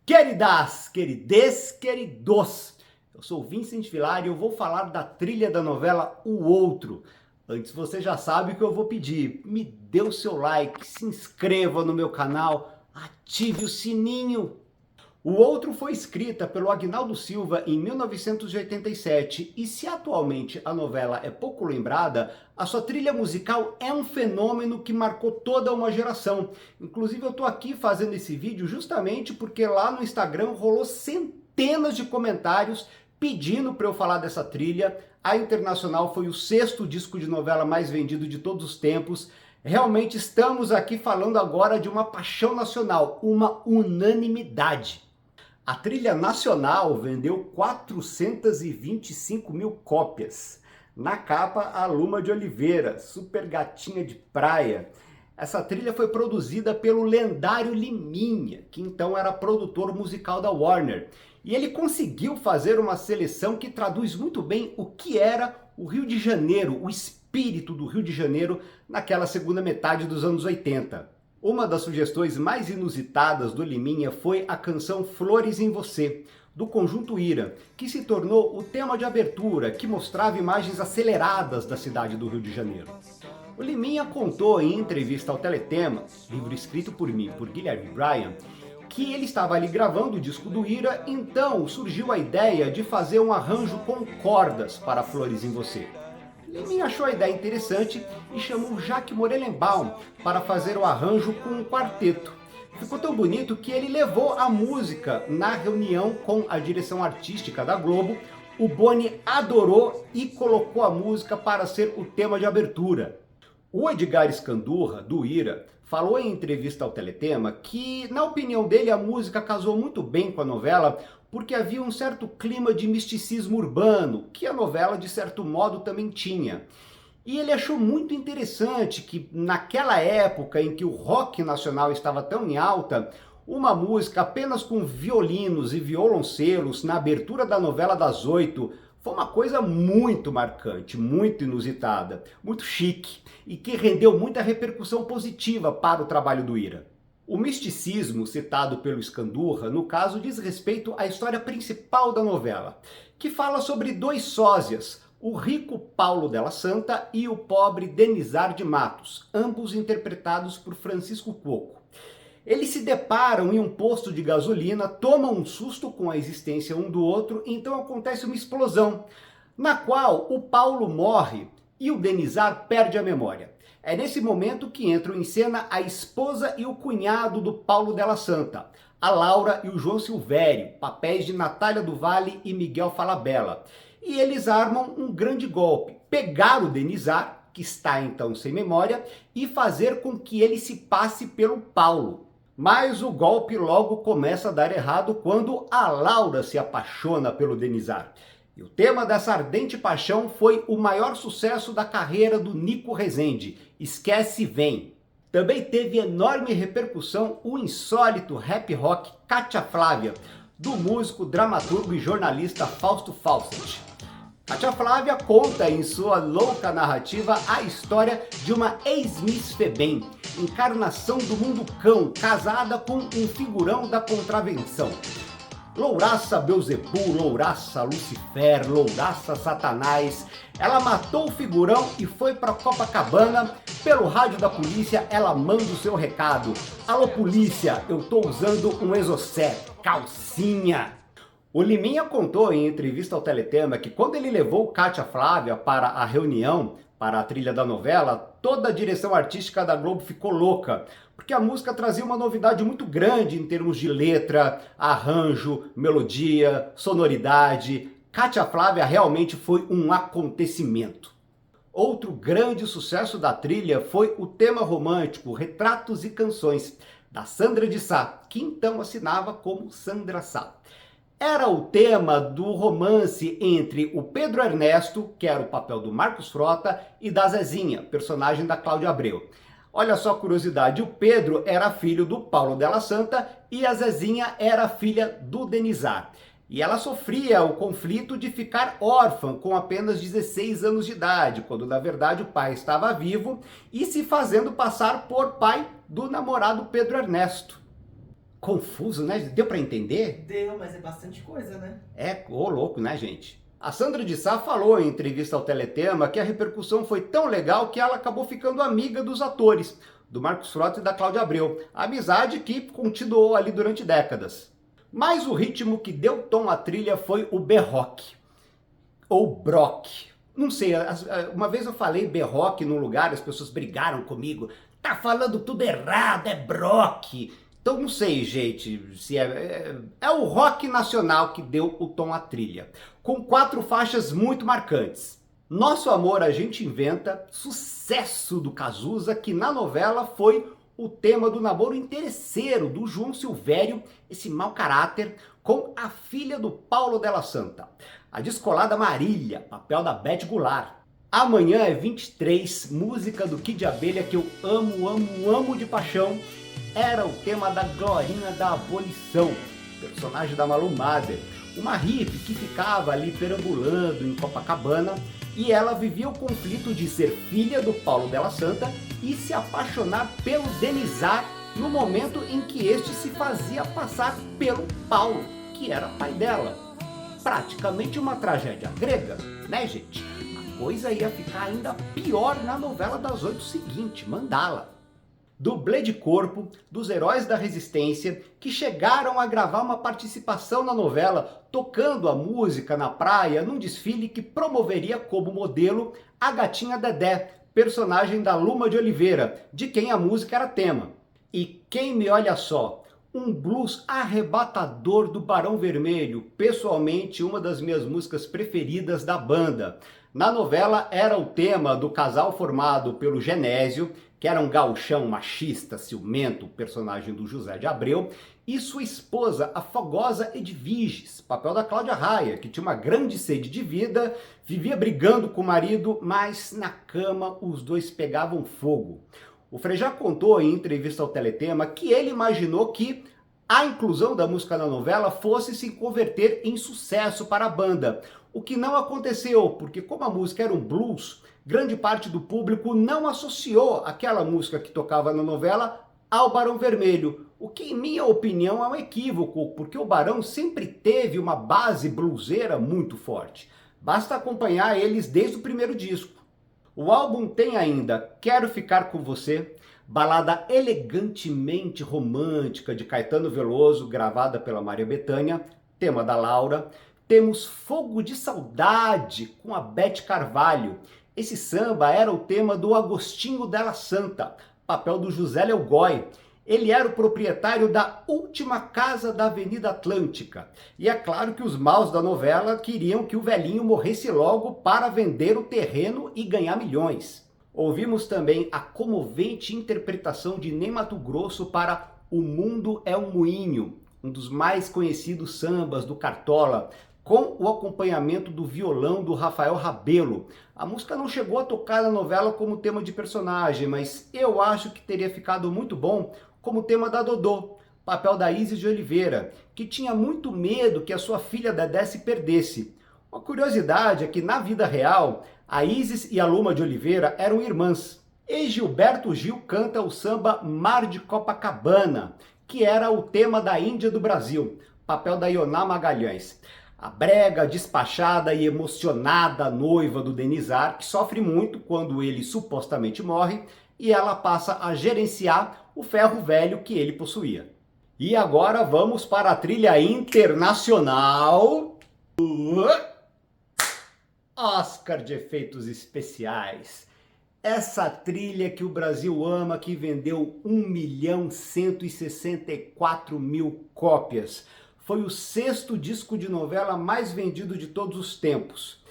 Queridas, querides, queridos, eu sou Vincent Vilar e eu vou falar da trilha da novela O Outro. Antes você já sabe o que eu vou pedir, me dê o seu like, se inscreva no meu canal, ative o sininho. O Outro foi escrita pelo Aguinaldo Silva em 1987 e se atualmente a novela é pouco lembrada, a sua trilha musical é um fenômeno que marcou toda uma geração. Inclusive eu estou aqui fazendo esse vídeo justamente porque lá no Instagram rolou centenas de comentários pedindo para eu falar dessa trilha. A Internacional foi o 6º disco de novela mais vendido de todos os tempos. Realmente estamos aqui falando agora de uma paixão nacional, uma unanimidade. A trilha nacional vendeu 425 mil cópias. Na capa, a Luma de Oliveira, super gatinha de praia. Essa trilha foi produzida pelo lendário Liminha, que então era produtor musical da Warner. E ele conseguiu fazer uma seleção que traduz muito bem o que era o Rio de Janeiro, o espírito do Rio de Janeiro naquela segunda metade dos anos 80. Uma das sugestões mais inusitadas do Liminha foi a canção Flores em Você, do Conjunto Ira, que se tornou o tema de abertura, que mostrava imagens aceleradas da cidade do Rio de Janeiro. O Liminha contou em entrevista ao Teletema, livro escrito por mim, por Guilherme Bryan, que ele estava ali gravando o disco do Ira, então surgiu a ideia de fazer um arranjo com cordas para Flores em Você. Liminha achou a ideia interessante e chamou Jacques Morelenbaum para fazer o arranjo com um quarteto. Ficou tão bonito que ele levou a música na reunião com a direção artística da Globo. O Boni adorou e colocou a música para ser o tema de abertura. O Edgar Escandurra, do Ira, falou em entrevista ao Teletema que, na opinião dele, a música casou muito bem com a novela porque havia um certo clima de misticismo urbano, que a novela, de certo modo, também tinha. E ele achou muito interessante que, naquela época em que o rock nacional estava tão em alta, uma música apenas com violinos e violoncelos na abertura da novela das 8 foi uma coisa muito marcante, muito inusitada, muito chique e que rendeu muita repercussão positiva para o trabalho do Ira. O misticismo citado pelo Escandurra, no caso, diz respeito à história principal da novela, que fala sobre dois sósias, o rico Paulo Della Santa e o pobre Denizar de Matos, ambos interpretados por Francisco Cuoco. Eles se deparam em um posto de gasolina, tomam um susto com a existência um do outro, então acontece uma explosão, na qual o Paulo morre e o Denizar perde a memória. É nesse momento que entram em cena a esposa e o cunhado do Paulo Della Santa, a Laura e o João Silvério, papéis de Natália do Vale e Miguel Falabella. E eles armam um grande golpe, pegar o Denizar, que está então sem memória, e fazer com que ele se passe pelo Paulo. Mas o golpe logo começa a dar errado quando a Laura se apaixona pelo Denizar. E o tema dessa ardente paixão foi o maior sucesso da carreira do Nico Rezende, Esquece Vem. Também teve enorme repercussão o insólito rap rock Cátia Flávia, do músico, dramaturgo e jornalista Fausto Fawcett. Cátia Flávia conta em sua louca narrativa a história de uma ex-Miss Febem, encarnação do mundo cão, casada com um figurão da contravenção. Louraça Beuzebu, louraça Lucifer, louraça Satanás. Ela matou o figurão e foi para Copacabana. Pelo rádio da polícia, ela manda o seu recado. Alô polícia, eu tô usando um exocet, calcinha. O Liminha contou em entrevista ao Teletema que quando ele levou Cátia Flávia para a reunião, para a trilha da novela, toda a direção artística da Globo ficou louca, porque a música trazia uma novidade muito grande em termos de letra, arranjo, melodia, sonoridade. Cátia Flávia realmente foi um acontecimento. Outro grande sucesso da trilha foi o tema romântico Retratos e Canções, da Sandra de Sá, que então assinava como Sandra Sá. Era o tema do romance entre o Pedro Ernesto, que era o papel do Marcos Frota, e da Zezinha, personagem da Cláudia Abreu. Olha só a curiosidade, o Pedro era filho do Paulo Della Santa e a Zezinha era filha do Denizar. E ela sofria o conflito de ficar órfã com apenas 16 anos de idade, quando na verdade o pai estava vivo e se fazendo passar por pai do namorado Pedro Ernesto. confuso, né? Deu para entender? Deu, mas é bastante coisa, né? É, ô louco, né, gente? A Sandra de Sá falou em entrevista ao Teletema que a repercussão foi tão legal que ela acabou ficando amiga dos atores, do Marcos Frota e da Cláudia Abreu. Amizade que continuou ali durante décadas. Mas o ritmo que deu tom à trilha foi o berroque, ou brock. Não sei, uma vez eu falei berroque num lugar, as pessoas brigaram comigo. Tá falando tudo errado, é brock. Então não sei, gente, se é o rock nacional que deu o tom à trilha, com 4 faixas muito marcantes. Nosso Amor a Gente Inventa, sucesso do Cazuza, que na novela foi o tema do namoro interesseiro do João Silvério, esse mau caráter, com a filha do Paulo Della Santa. A Descolada Marília, papel da Beth Goulart. Amanhã é 23, música do Kid Abelha que eu amo, amo, amo de paixão. Era o tema da Glorinha da Abolição, personagem da Malu Mader, uma hippie que ficava ali perambulando em Copacabana, e ela vivia o conflito de ser filha do Paulo Della Santa e se apaixonar pelo Denizar no momento em que este se fazia passar pelo Paulo, que era pai dela. Praticamente uma tragédia grega, né, gente? A coisa ia ficar ainda pior na novela das 8 seguinte, Mandala. Dublê de corpo dos Heróis da Resistência que chegaram a gravar uma participação na novela tocando a música na praia num desfile que promoveria como modelo a gatinha Dedé, personagem da Luma de Oliveira, de quem a música era tema. E Quem Me Olha Só, um blues arrebatador do Barão Vermelho, pessoalmente uma das minhas músicas preferidas da banda. Na novela era o tema do casal formado pelo Genésio, que era um gauchão machista, ciumento, personagem do José de Abreu, e sua esposa, a fogosa Edviges, papel da Cláudia Raia, que tinha uma grande sede de vida, vivia brigando com o marido, mas na cama os dois pegavam fogo. O Frejá contou em entrevista ao Teletema que ele imaginou que a inclusão da música na novela fosse se converter em sucesso para a banda, o que não aconteceu, porque como a música era um blues, grande parte do público não associou aquela música que tocava na novela ao Barão Vermelho, o que, em minha opinião, é um equívoco, porque o Barão sempre teve uma base bluseira muito forte. Basta acompanhar eles desde o primeiro disco. O álbum tem ainda Quero Ficar Com Você, balada elegantemente romântica de Caetano Veloso, gravada pela Maria Bethânia, tema da Laura. Temos Fogo de Saudade, com a Beth Carvalho. Esse samba era o tema do Agostinho Della Santa, papel do José Léo Goy. Ele era o proprietário da última casa da Avenida Atlântica. E é claro que os maus da novela queriam que o velhinho morresse logo para vender o terreno e ganhar milhões. Ouvimos também a comovente interpretação de Ney Matogrosso para O Mundo é um Moinho, um dos mais conhecidos sambas do Cartola, com o acompanhamento do violão do Rafael Rabelo. A música não chegou a tocar na novela como tema de personagem, mas eu acho que teria ficado muito bom como tema da Dodô, papel da Isis de Oliveira, que tinha muito medo que a sua filha Dedé se perdesse. Uma curiosidade é que na vida real, a Isis e a Luma de Oliveira eram irmãs. E Gilberto Gil canta o samba Mar de Copacabana, que era o tema da Índia do Brasil, papel da Ioná Magalhães. A brega, despachada e emocionada noiva do Denizar, que sofre muito quando ele supostamente morre, e ela passa a gerenciar o ferro velho que ele possuía. E agora vamos para a trilha internacional. Oscar de Efeitos Especiais. Essa trilha que o Brasil ama, que vendeu 1.164.000 cópias. Foi o 6º disco de novela mais vendido de todos os tempos.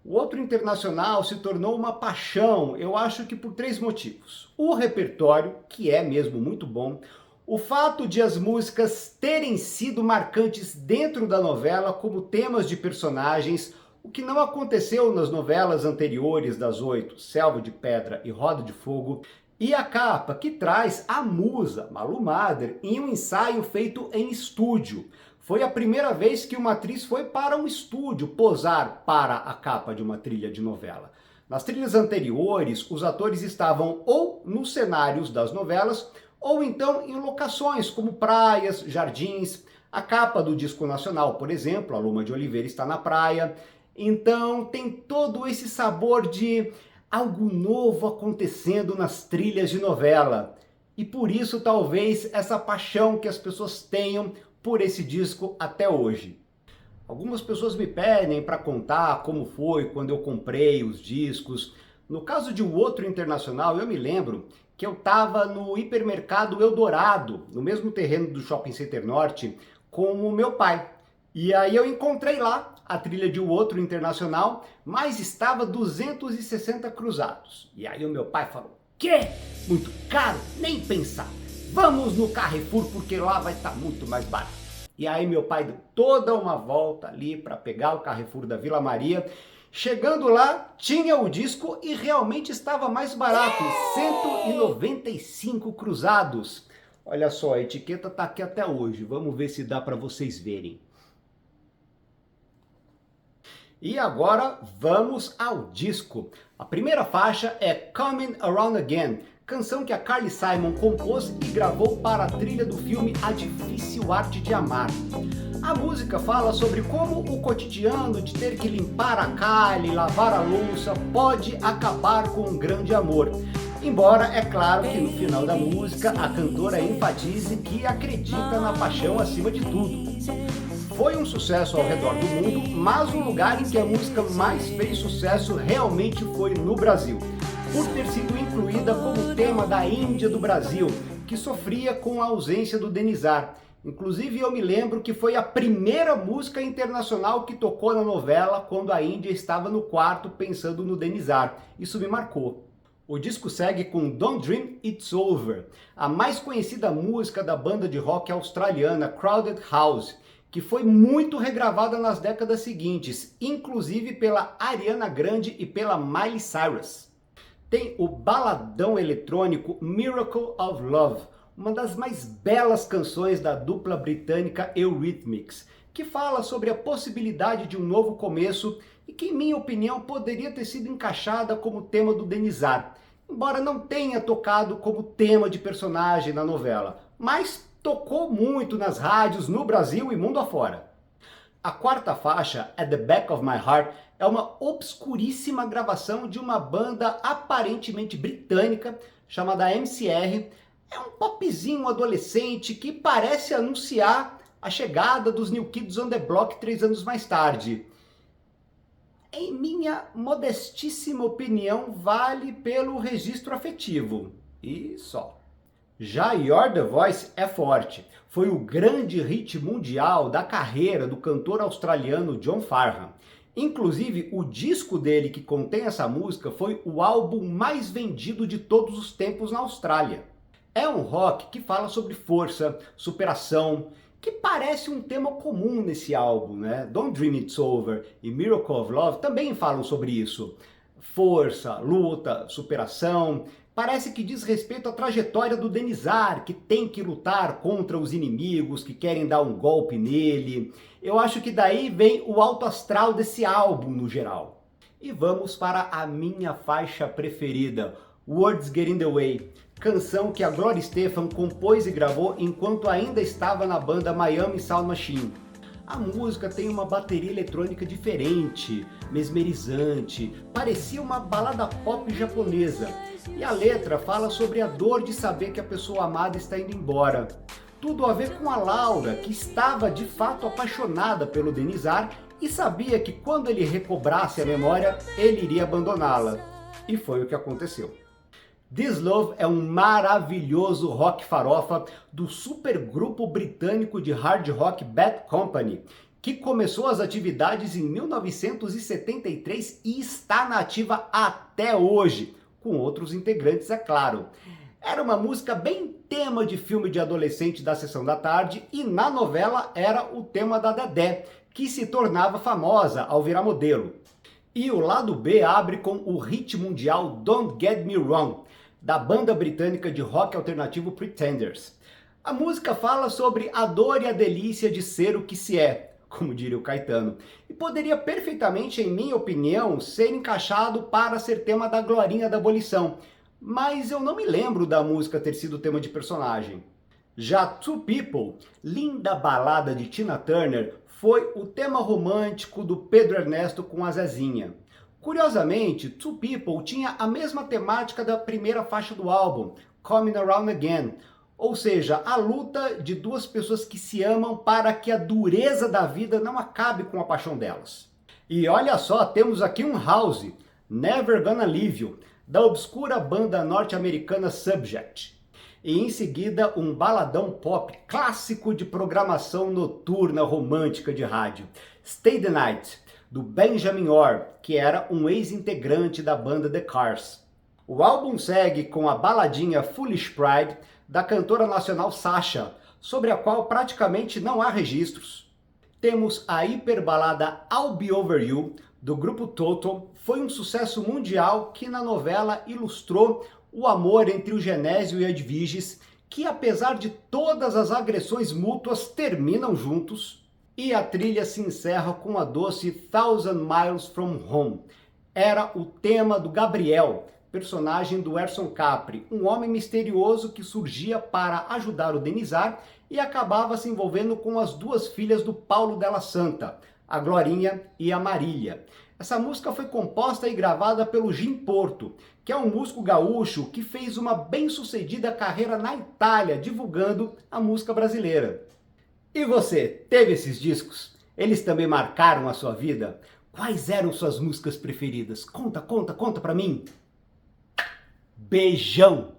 O outro internacional se tornou uma paixão, eu acho que por 3 motivos. O repertório, que é mesmo muito bom, o fato de as músicas terem sido marcantes dentro da novela como temas de personagens, o que não aconteceu nas novelas anteriores das 8, Selva de Pedra e Roda de Fogo, e a capa, que traz a musa, Malu Mader, em um ensaio feito em estúdio. Foi a primeira vez que uma atriz foi para um estúdio posar para a capa de uma trilha de novela. Nas trilhas anteriores, os atores estavam ou nos cenários das novelas ou então em locações como praias, jardins. A capa do disco nacional, por exemplo, a Luma de Oliveira está na praia. Então tem todo esse sabor de algo novo acontecendo nas trilhas de novela. E por isso talvez essa paixão que as pessoas tenham por esse disco até hoje. Algumas pessoas me pedem para contar como foi quando eu comprei os discos. No caso de O Outro Internacional, eu me lembro que eu estava no hipermercado Eldorado, no mesmo terreno do Shopping Center Norte, com o meu pai. E aí eu encontrei lá a trilha de O Outro Internacional, mas estava 260 cruzados. E aí o meu pai falou: "Quê? Muito caro? Nem pensar. Vamos no Carrefour porque lá vai estar muito mais barato." E aí meu pai deu toda uma volta ali para pegar o Carrefour da Vila Maria. Chegando lá, tinha o disco e realmente estava mais barato, 195 cruzados. Olha só, a etiqueta está aqui até hoje. Vamos ver se dá para vocês verem. E agora vamos ao disco. A primeira faixa é Coming Around Again, canção que a Carly Simon compôs e gravou para a trilha do filme A Difícil Arte de Amar. A música fala sobre como o cotidiano de ter que limpar a calha e lavar a louça pode acabar com um grande amor. Embora, é claro que no final da música a cantora enfatize que acredita na paixão acima de tudo. Foi um sucesso ao redor do mundo, mas o lugar em que a música mais fez sucesso realmente foi no Brasil, por ter sido incluída como tema da Índia do Brasil, que sofria com a ausência do Denizar. Inclusive eu me lembro que foi a primeira música internacional que tocou na novela quando a Índia estava no quarto pensando no Denizar. Isso me marcou. O disco segue com Don't Dream It's Over, a mais conhecida música da banda de rock australiana Crowded House, que foi muito regravada nas décadas seguintes, inclusive pela Ariana Grande e pela Miley Cyrus. Tem o baladão eletrônico Miracle of Love, uma das mais belas canções da dupla britânica Eurythmics, que fala sobre a possibilidade de um novo começo e que, em minha opinião, poderia ter sido encaixada como tema do Denizar, embora não tenha tocado como tema de personagem na novela, mas tocou muito nas rádios no Brasil e mundo afora. A quarta faixa, At the Back of My Heart, é uma obscuríssima gravação de uma banda aparentemente britânica chamada MCR. É um popzinho adolescente que parece anunciar a chegada dos New Kids on the Block 3 anos mais tarde. Em minha modestíssima opinião, vale pelo registro afetivo. E só. Já You're the Voice é forte. Foi o grande hit mundial da carreira do cantor australiano John Farnham. Inclusive, o disco dele que contém essa música foi o álbum mais vendido de todos os tempos na Austrália. É um rock que fala sobre força, superação, que parece um tema comum nesse álbum, né? Don't Dream It's Over e Miracle of Love também falam sobre isso. Força, luta, superação. Parece que diz respeito à trajetória do Denizar, que tem que lutar contra os inimigos que querem dar um golpe nele. Eu acho que daí vem o alto astral desse álbum no geral. E vamos para a minha faixa preferida, Words Get in the Way, canção que a Gloria Estefan compôs e gravou enquanto ainda estava na banda Miami Sound Machine. A música tem uma bateria eletrônica diferente, mesmerizante, parecia uma balada pop japonesa. E a letra fala sobre a dor de saber que a pessoa amada está indo embora. Tudo a ver com a Laura, que estava de fato apaixonada pelo Denizar e sabia que quando ele recobrasse a memória, ele iria abandoná-la. E foi o que aconteceu. This Love é um maravilhoso rock farofa do supergrupo britânico de hard rock Bad Company, que começou as atividades em 1973 e está na ativa até hoje, com outros integrantes, é claro. Era uma música bem tema de filme de adolescente da Sessão da Tarde e na novela era o tema da Dedé, que se tornava famosa ao virar modelo. E o lado B abre com o hit mundial Don't Get Me Wrong, da banda britânica de rock alternativo Pretenders. A música fala sobre a dor e a delícia de ser o que se é, como diria o Caetano, e poderia perfeitamente, em minha opinião, ser encaixado para ser tema da Glorinha da Abolição, mas eu não me lembro da música ter sido tema de personagem. Já Two People, linda balada de Tina Turner, foi o tema romântico do Pedro Ernesto com a Zezinha. Curiosamente, Two People tinha a mesma temática da primeira faixa do álbum, Coming Around Again, ou seja, a luta de duas pessoas que se amam para que a dureza da vida não acabe com a paixão delas. E olha só, temos aqui um house, Never Gonna Leave You, da obscura banda norte-americana Subject. E em seguida um baladão pop clássico de programação noturna romântica de rádio, Stay the Night, do Benjamin Orr, que era um ex-integrante da banda The Cars. O álbum segue com a baladinha Foolish Pride, da cantora nacional Sasha, sobre a qual praticamente não há registros. Temos a hiperbalada I'll Be Over You, do grupo Toto, foi um sucesso mundial que na novela ilustrou o amor entre o Genésio e a Edviges, que apesar de todas as agressões mútuas terminam juntos. E a trilha se encerra com a doce Thousand Miles From Home. Era o tema do Gabriel, personagem do Erson Capri, um homem misterioso que surgia para ajudar o Denizar e acabava se envolvendo com as duas filhas do Paulo Della Santa, a Glorinha e a Marília. Essa música foi composta e gravada pelo Jim Porto, que é um músico gaúcho que fez uma bem-sucedida carreira na Itália, divulgando a música brasileira. E você, teve esses discos? Eles também marcaram a sua vida? Quais eram suas músicas preferidas? Conta pra mim! Beijão!